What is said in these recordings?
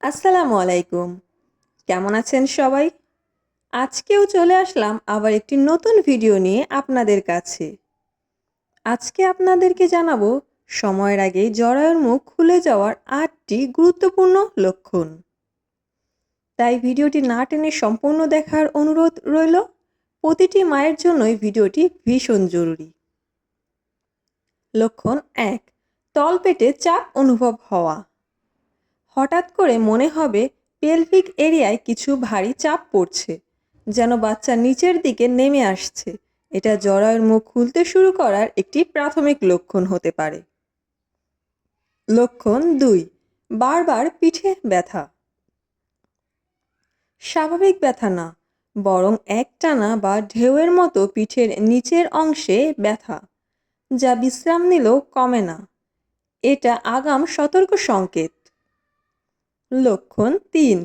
আসসালামু আলাইকুম। কেমন আছেন সবাই? আজকেও চলে আসলাম আবার একটি নতুন ভিডিও নিয়ে আপনাদের কাছে। আজকে আপনাদেরকে জানাবো সময়ের আগেই জরায়ুর মুখ খুলে যাওয়ার ৮টি গুরুত্বপূর্ণ লক্ষণ। তাই ভিডিওটি না টেনে সম্পূর্ণ দেখার অনুরোধ রইল। প্রতিটি মায়ের জন্যই ভিডিওটি ভীষণ জরুরি। লক্ষণ ১. তলপেটে চাপ অনুভব হওয়া। হঠাৎ করে মনে হবে পেলভিক এরিয়ায় কিছু ভারী চাপ পড়ছে, যেন বাচ্চা নিচের দিকে নেমে আসছে। এটা জরায়ুর মুখ খুলতে শুরু করার একটি প্রাথমিক লক্ষণ হতে পারে। লক্ষণ ২. বারবার পিঠে ব্যথা। স্বাভাবিক ব্যথা না, বরং একটানা বা ঢেউয়ের মতো পিঠের নিচের অংশে ব্যথা, যা বিশ্রাম নিলেও কমে না। এটা আগাম সতর্ক সংকেত। লক্ষণ ৩.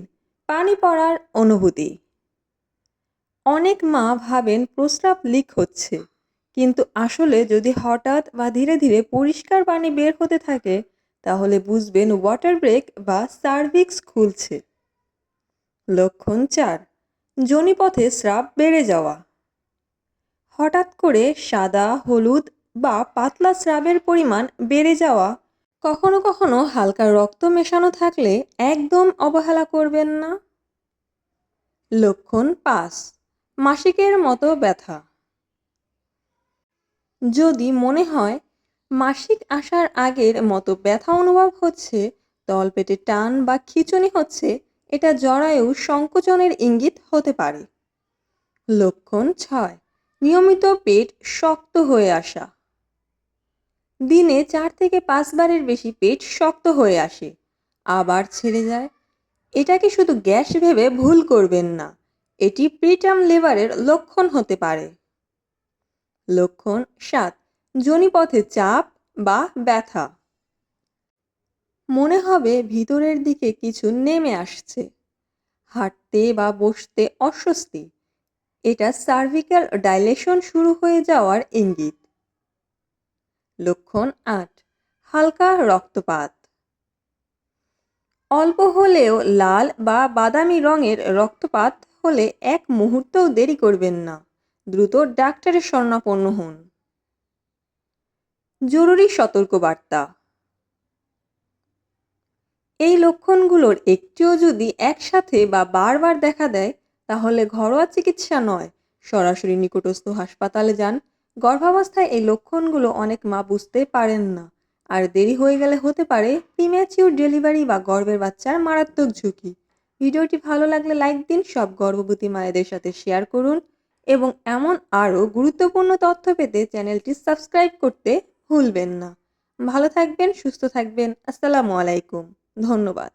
পানি পড়ার অনুভূতি। অনেক মা ভাবেন প্রস্রাব লিক হচ্ছে, কিন্তু আসলে যদি হঠাৎ বা ধীরে ধীরে পরিষ্কার পানি বের হতে থাকে, তাহলে বুঝবেন ওয়াটার ব্রেক বা সার্ভিক্স খুলছে। লক্ষণ ৪. যোনিপথে স্রাব বেড়ে যাওয়া। হঠাৎ করে সাদা, হলুদ বা পাতলা স্রাবের পরিমাণ বেড়ে যাওয়া, কখনো কখনো হালকা রক্ত মেশানো থাকলে একদম অবহেলা করবেন না। লক্ষণ ৫. মাসিকের মতো ব্যথা। যদি মনে হয় মাসিক আসার আগের মতো ব্যথা অনুভব হচ্ছে, তলপেটে টান বা খিঁচুনি হচ্ছে, এটা জরায়ু সংকোচনের ইঙ্গিত হতে পারে। লক্ষণ ৬. নিয়মিত পেট শক্ত হয়ে আসা। দিনে ৪ থেকে ৫ বারের বেশি পেট শক্ত হয়ে আসে, আবার ছেড়ে যায়। এটাকে শুধু গ্যাস ভেবে ভুল করবেন না, এটি প্রিটার্ম লিভারের লক্ষণ হতে পারে। লক্ষণ ৭. যোনিপথে চাপ বা ব্যথা। মনে হবে ভিতরের দিকে কিছু নেমে আসছে। হাঁটতে বা বসতে অস্বস্তি। এটা সার্ভিক্যাল ডাইলেশন শুরু হয়ে যাওয়ার ইঙ্গিত। লক্ষণ ৮. হালকা রক্তপাত। অল্প হলেও লাল বা বাদামি রঙের রক্তপাত হলে এক মুহূর্তও দেরি করবেন না, দ্রুত ডাক্তারের শরণাপন্ন হন। জরুরি সতর্কবার্তা। এই লক্ষণগুলোর একটিও যদি একসাথে বা বারবার দেখা দেয়, তাহলে ঘরোয়া চিকিৎসা নয়, সরাসরি নিকটস্থ হাসপাতালে যান। গর্ভাবস্থায় এই লক্ষণগুলো অনেক মা বুঝতে পারেন না, আর দেরি হয়ে গেলে হতে পারে প্রিম্যাচিউর ডেলিভারি বা গর্ভের বাচ্চার মারাত্মক ঝুঁকি। ভিডিওটি ভালো লাগলে লাইক দিন, সব গর্ভবতী মায়েদের সাথে শেয়ার করুন, এবং এমন আরও গুরুত্বপূর্ণ তথ্য পেতে চ্যানেলটি সাবস্ক্রাইব করতে ভুলবেন না। ভালো থাকবেন, সুস্থ থাকবেন। আসসালামু আলাইকুম। ধন্যবাদ।